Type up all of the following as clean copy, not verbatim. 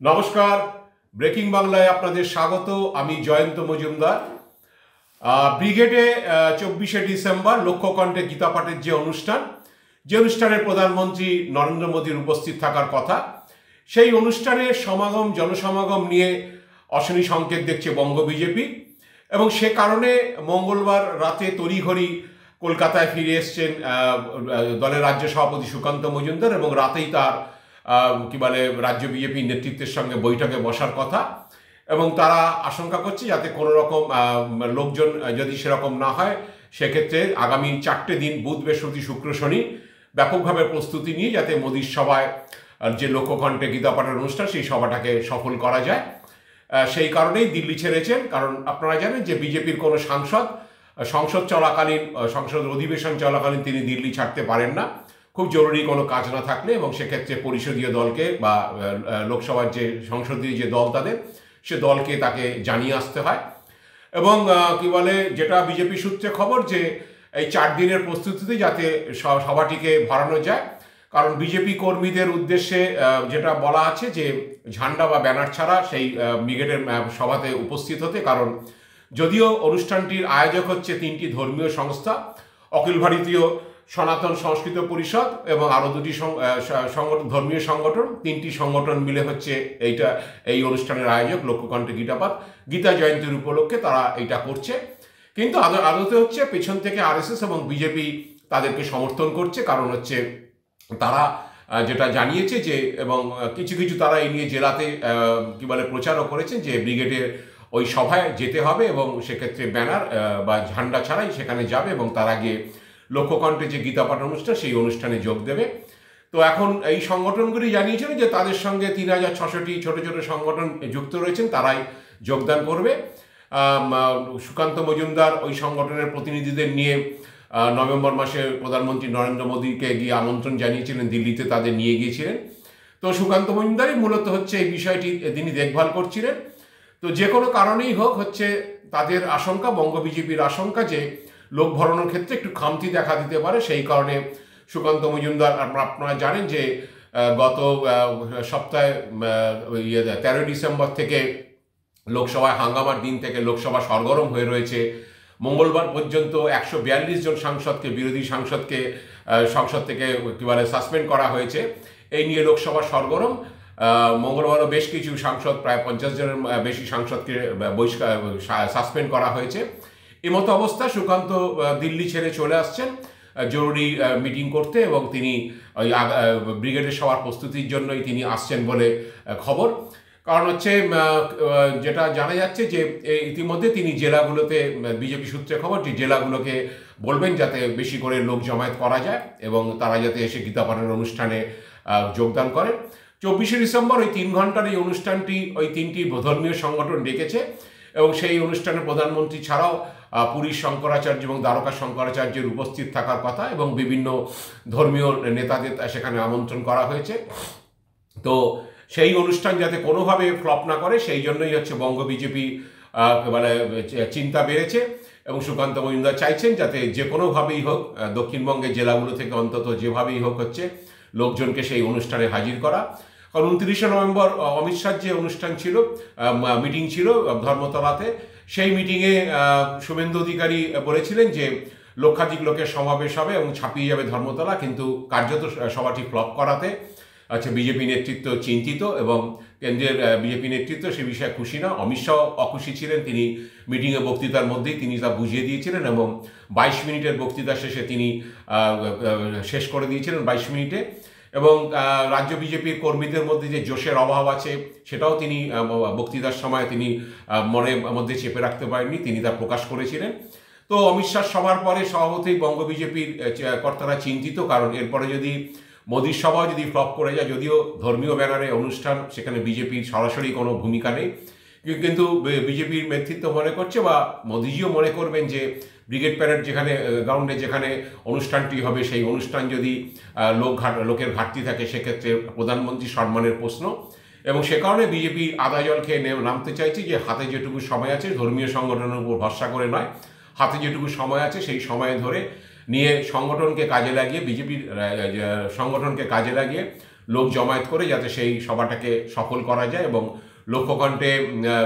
নমস্কার, ব্রেকিং বাংলায় আপনাদের স্বাগত। আমি জয়ন্ত মজুমদার। ব্রিগেডে 24শে ডিসেম্বর লক্ষ্যকণ্ঠে গীতা পাঠের যে অনুষ্ঠানে প্রধানমন্ত্রী নরেন্দ্র মোদীর উপস্থিত থাকার কথা, সেই অনুষ্ঠানে জনসমাগম নিয়ে অশনি সংকেত দেখছে বঙ্গ বিজেপি, এবং সে কারণে মঙ্গলবার রাতে তড়িঘড়ি কলকাতায় ফিরে এসছেন দলের রাজ্য সভাপতি সুকান্ত মজুমদার, এবং রাতেই তার রাজ্য বিজেপি নেতৃত্বের সঙ্গে বৈঠকে বসার কথা। এবং তারা আশঙ্কা করছে যাতে কোনো রকম লোকজন যদি সেরকম না হয়, সেক্ষেত্রে আগামী 4টে দিন বুধ, বৃহস্পতি, শুক্র, শনি ব্যাপকভাবে প্রস্তুতি নিয়ে যাতে মোদীর সভায় যে লক্ষ্যকণ্ঠে গীতা পাঠের অনুষ্ঠান, সেই সভাটাকে সফল করা যায়। সেই কারণেই দিল্লি ছেড়েছেন। কারণ আপনারা জানেন যে বিজেপির কোনো সংসদ অধিবেশন চলাকালীন তিনি দিল্লি ছাড়তে পারেন না, খুব জরুরি কোনো কাজ না থাকলে, এবং সেক্ষেত্রে পরিষদীয় দলকে বা লোকসভার যে সংসদীয় যে দল সে দলকে তাকে জানিয়ে আসতে হয়। এবং যেটা বিজেপি সূত্রে খবর, যে এই 4 দিনের প্রস্তুতিতে যাতে সভাটিকে ভরানো যায়। কারণ বিজেপি কর্মীদের উদ্দেশ্যে যেটা বলা আছে যে ঝান্ডা বা ব্যানার ছাড়া সেই ব্রিগেডের সভাতে উপস্থিত হতে। কারণ যদিও অনুষ্ঠানটির আয়োজক হচ্ছে 3টি ধর্মীয় সংস্থা, অখিল ভারতীয় সনাতন সংস্কৃত পরিষদ এবং আরও 2টি ধর্মীয় সংগঠন, 3টি সংগঠন মিলে হচ্ছে এই অনুষ্ঠানের আয়োজক লক্ষ্যকণ্ঠে গীতা জয়ন্তীর উপলক্ষে তারা এইটা করছে। কিন্তু আদতে হচ্ছে পেছন থেকে আরএসএস এবং বিজেপি তাদেরকে সমর্থন করছে। কারণ হচ্ছে তারা যেটা জানিয়েছে যে, এবং কিছু তারা এই নিয়ে জেলাতে প্রচারও করেছেন যে ব্রিগেডের ওই সভায় যেতে হবে, এবং সেক্ষেত্রে ব্যানার বা ঝান্ডা ছাড়াই সেখানে যাবে, এবং তারা গিয়ে লক্ষ্যকণ্ঠে যে গীতা পাঠ অনুষ্ঠান সেই অনুষ্ঠানে যোগ দেবে। তো এখন এই সংগঠনগুলি জানিয়েছেন যে তাদের সঙ্গে 3600টি ছোট ছোট সংগঠন যুক্ত রয়েছেন, তারাই যোগদান করবে। সুকান্ত মজুমদার ওই সংগঠনের প্রতিনিধিদের নিয়ে নভেম্বর মাসে প্রধানমন্ত্রী নরেন্দ্র মোদীকে গিয়ে আমন্ত্রণ জানিয়েছিলেন, দিল্লিতে তাদের নিয়ে গিয়েছিলেন। তো সুকান্ত মজুমদারই মূলত হচ্ছে এই বিষয়টি তিনি দেখভাল করছিলেন। তো যে কোনো কারণেই হোক, হচ্ছে তাদের আশঙ্কা, বঙ্গ বিজেপির আশঙ্কা যে লোক ভরানোর ক্ষেত্রে একটু খামতি দেখা দিতে পারে। সেই কারণে সুকান্ত মজুমদার, আপনারা জানেন যে গত সপ্তাহে 13 ডিসেম্বর থেকে লোকসভায় হাঙ্গামার দিন থেকে লোকসভা সরগরম হয়ে রয়েছে। মঙ্গলবার পর্যন্ত 142 জন বিরোধী সাংসদকে সংসদ থেকে সাসপেন্ড করা হয়েছে। এই নিয়ে লোকসভা সরগরম। মঙ্গলবারও বেশ কিছু সাংসদ, প্রায় 50 জনের বেশি সাংসদকে সাসপেন্ড করা হয়েছে। এমতো অবস্থা সুকান্ত দিল্লি ছেড়ে চলে আসছেন জরুরি মিটিং করতে, এবং তিনি ওই ব্রিগেডের সভার প্রস্তুতির জন্যই তিনি আসছেন বলে খবর। কারণ হচ্ছে যেটা জানা যাচ্ছে যে ইতিমধ্যে তিনি জেলাগুলোতে, বিজেপি সূত্রে খবর, যে জেলাগুলোকে বলবেন যাতে বেশি করে লোক জমায়েত করা যায় এবং তারা যাতে এসে গীতা পাঠের অনুষ্ঠানে যোগদান করেন। 24শে ডিসেম্বর ওই 3 ঘন্টার এই অনুষ্ঠানটি ওই 3টি ধর্মীয় সংগঠন ডেকেছে, এবং সেই অনুষ্ঠানে প্রধানমন্ত্রী ছাড়াও পুরীর শঙ্করাচার্য এবং দ্বারকা শঙ্করাচার্যের উপস্থিত থাকার কথা, এবং বিভিন্ন ধর্মীয় নেতাদের সেখানে আমন্ত্রণ করা হয়েছে। তো সেই অনুষ্ঠান যাতে কোনোভাবে ফ্লপ না করে, সেই জন্যই হচ্ছে বঙ্গ বিজেপি চিন্তা বেড়েছে, এবং সুকান্ত মজুমদার চাইছেন যাতে যে কোনোভাবেই হোক দক্ষিণবঙ্গের জেলাগুলো থেকে অন্তত যেভাবেই হোক হচ্ছে লোকজনকে সেই অনুষ্ঠানে হাজির করা। কারণ 29শে নভেম্বর অমিত শাহর যে অনুষ্ঠান ছিল, মিটিং ছিল ধর্মতলাতে, সেই মিটিংয়ে শুভেন্দু অধিকারী বলেছিলেন যে লক্ষাধিক লোকের সমাবেশ হবে এবং ছাপিয়ে যাবে ধর্মতলা। কিন্তু কার্যত সভাটি ফ্লপ করাতে বিজেপি নেতৃত্ব চিন্তিত, এবং কেন্দ্রের বিজেপি নেতৃত্ব সে বিষয়ে খুশি না। অমিত শাহ অখুশি ছিলেন। তিনি মিটিংয়ে বক্তৃতার মধ্যেই তিনি তা বুঝিয়ে দিয়েছিলেন, এবং 22 মিনিটের বক্তৃতা শেষে তিনি শেষ করে দিয়েছিলেন 22 মিনিটে। এবং রাজ্য বিজেপির কর্মীদের মধ্যে যে জোশের অভাব আছে, সেটাও তিনি বক্তৃতার সময় তিনি মনের মধ্যে চেপে রাখতে পারেননি, তিনি তা প্রকাশ করেছিলেন। তো অমিত শাহ সভার পরে স্বভাবতই বঙ্গ বিজেপির কর্তারা চিন্তিত। কারণ এরপরে যদি মোদীর সভাও যদি ফ্লপ করে যায়, যদিও ধর্মীয় ব্যানারে অনুষ্ঠান, সেখানে বিজেপির সরাসরি কোনো ভূমিকা নেই, কিন্তু বিজেপির নেতৃত্ব মনে করছে, বা মোদীজিও মনে করবেন যে ব্রিগেড প্যারেড গ্রাউন্ডে যেখানে অনুষ্ঠানটি হবে, সেই অনুষ্ঠান যদি লোকের ঘাটতি থাকে, সেক্ষেত্রে প্রধানমন্ত্রী সম্মানের প্রশ্ন। এবং সে কারণে বিজেপি আদা জল খেয়ে নামতে চাইছে, যে হাতে যেটুকু সময় আছে, ধর্মীয় সংগঠনের উপর ভরসা করে নয়, হাতে যেটুকু সময় আছে সেই সময় ধরে নিয়ে সংগঠনকে কাজে লাগিয়ে, বিজেপির সংগঠনকে কাজে লাগিয়ে লোক জমায়েত করে যাতে সেই সভাটাকে সফল করা যায় এবং লক্ষ্যকণ্ঠে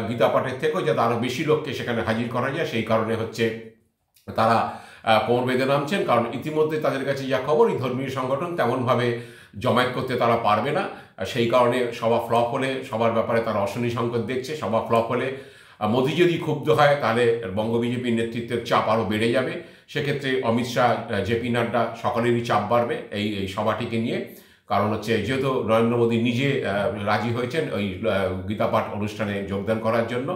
গীতা পাঠের থেকেও যাতে আরও বেশি লোককে সেখানে হাজির করা যায়, সেই কারণে হচ্ছে তারা কোমর বেঁধে নামছেন। কারণ ইতিমধ্যে তাদের কাছে যা খবর, এই ধর্মীয় সংগঠন তেমনভাবে জমায়েত করতে তারা পারবে না। সেই কারণে সভা ফ্লপ হলে সবার ব্যাপারে তারা অশনি সংকেত দেখছে। সভা ফ্লপ হলে মোদি যদি ক্ষুব্ধ হয় তাহলে বঙ্গ বিজেপির নেতৃত্বের চাপ আরও বেড়ে যাবে। সেক্ষেত্রে অমিত শাহ, জেপি নাড্ডা সকলেরই চাপ বাড়বে এই সভাটিকে নিয়ে। কারণ হচ্ছে যেহেতু নরেন্দ্র মোদী নিজে রাজি হয়েছেন ওই গীতা পাঠ অনুষ্ঠানে যোগদান করার জন্য,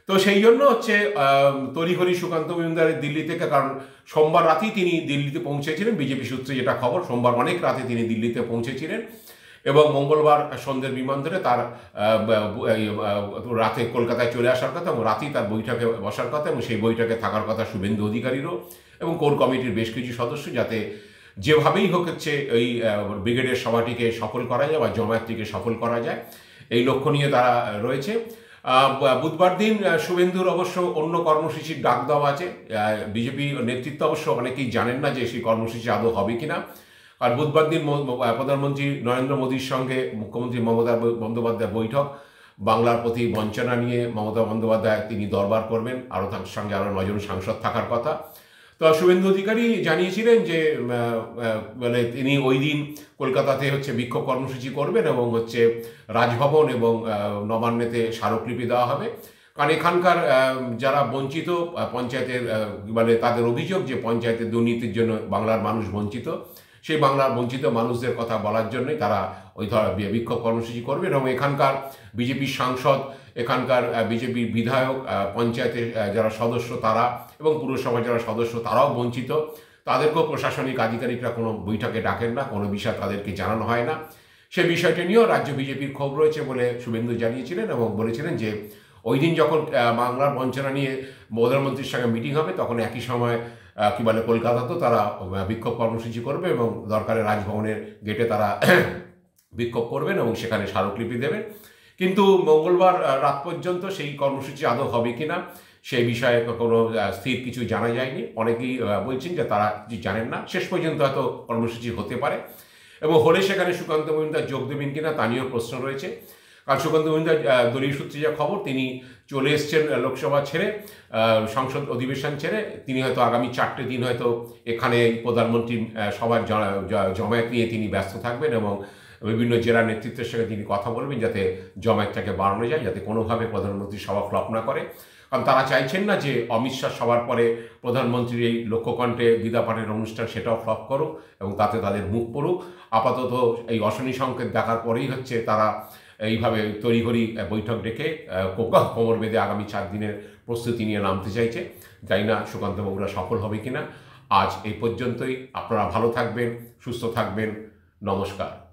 তো সেই জন্য হচ্ছে তড়িঘড়ি সুকান্ত মজুমদারের দিল্লি থেকে, কারণ সোমবার রাতেই তিনি দিল্লিতে পৌঁছেছিলেন, বিজেপি সূত্রে যেটা খবর সোমবার অনেক রাতে তিনি দিল্লিতে পৌঁছেছিলেন এবং মঙ্গলবার সন্ধ্যের বিমান ধরে তার রাতে কলকাতায় চলে আসার কথা এবং রাতেই তার বৈঠকে বসার কথা এবং সেই বৈঠকে থাকার কথা শুভেন্দু অধিকারীরও এবং কোর কমিটির বেশ কিছু সদস্য, যাতে যেভাবেই হোক হচ্ছে এই ব্রিগেডের সভাটিকে সফল করা যায় বা জমায়েতটিকে সফল করা যায়, এই লক্ষ্য নিয়ে তারা রয়েছে। বুধবার দিন শুভেন্দুর অবশ্য অন্য কর্মসূচির ডাক দেওয়া আছে। বিজেপি নেতৃত্ব অবশ্য অনেকেই জানেন না যে সেই কর্মসূচি আদৌ হবে কিনা। আর বুধবার দিন প্রধানমন্ত্রী নরেন্দ্র মোদীর সঙ্গে মুখ্যমন্ত্রী মমতা বন্দ্যোপাধ্যায় বৈঠক, বাংলার প্রতি বঞ্চনা নিয়ে মমতা বন্দ্যোপাধ্যায় তিনি দরবার করবেন, আরও তার সঙ্গে আরও 9 জন সাংসদ থাকার কথা। তো শুভেন্দু অধিকারী জানিয়েছিলেন যে মানে তিনি ওই দিন কলকাতাতে হচ্ছে বিক্ষোভ কর্মসূচি করবেন এবং হচ্ছে রাজভবন এবং নবান্নেতে স্মারকলিপি দেওয়া হবে। কারণ এখানকার যারা বঞ্চিত পঞ্চায়েতের মানে তাদের অভিযোগ যে পঞ্চায়েতের দুর্নীতির জন্য বাংলার মানুষ বঞ্চিত, সেই বাংলার বঞ্চিত মানুষদের কথা বলার জন্যই তারা ওই বিক্ষোভ কর্মসূচি করবেন এবং এখানকার বিজেপির সাংসদ, এখানকার বিজেপির বিধায়ক, পঞ্চায়েতের যারা সদস্য তারা এবং পুরসভার যারা সদস্য তারাও বঞ্চিত, তাদেরকেও প্রশাসনিক আধিকারিকরা কোনো বৈঠকে ডাকেন না, কোনো বিষয় তাদেরকে জানানো হয় না। সে বিষয়টি নিয়েও রাজ্য বিজেপির ক্ষোভ রয়েছে বলে শুভেন্দু জানিয়েছিলেন এবং বলেছিলেন যে ওই দিন যখন বাংলার বঞ্চনা নিয়ে প্রধানমন্ত্রীর সঙ্গে মিটিং হবে তখন একই সময় কি বলে কলকাতাতেও তারা বিক্ষোভ কর্মসূচি করবে এবং দরকারে রাজভবনের গেটে তারা বিক্ষোভ করবেন এবং সেখানে স্মারকলিপি দেবেন। কিন্তু মঙ্গলবার রাত পর্যন্ত সেই কর্মসূচি আদৌ হবে কিনা সেই বিষয়ে কোনো স্থির কিছু জানা যায়নি। অনেকেই বলছেন যে তারা কিছু জানেন না, শেষ পর্যন্ত হয়তো কর্মসূচি হতে পারে এবং হলে সেখানে সুকান্ত মজুমদার যোগ দেবেন কিনা তা নিয়েও প্রশ্ন রয়েছে। কারণ সুকান্ত মজুমদার দলীয় সূত্রে যা খবর তিনি চলে এসছেন লোকসভা ছেড়ে, সংসদ অধিবেশন ছেড়ে। তিনি হয়তো আগামী 4টে দিন হয়তো এখানে প্রধানমন্ত্রী সবার জমায়েত নিয়ে তিনি ব্যস্ত থাকবেন এবং বিভিন্ন জেলা নেতৃত্বের সঙ্গে তিনি কথা বলবেন যাতে জমায়েতটাকে বাড়ানো যায়, যাতে কোনোভাবে প্রধানমন্ত্রী সভা ফ্লপ না করে। কারণ তারা চাইছেন না যে অমিত শাহ সবার পরে প্রধানমন্ত্রীর এই লক্ষ্যকণ্ঠে গীতা পাঠের অনুষ্ঠান সেটাও ফ্লপ করুক এবং তাতে তাদের মুখ পড়ুক। আপাতত এই অশনি সংকেত দেখার পরেই হচ্ছে তারা এইভাবে তড়িঘড়ি বৈঠক ডেকে কোমর বেঁধে আগামী 4 দিনের প্রস্তুতি নিয়ে নামতে চাইছে। জানি না সুকান্তবাবুরা সফল হবে কিনা। আজ এই পর্যন্তই। আপনারা ভালো থাকবেন, সুস্থ থাকবেন। নমস্কার।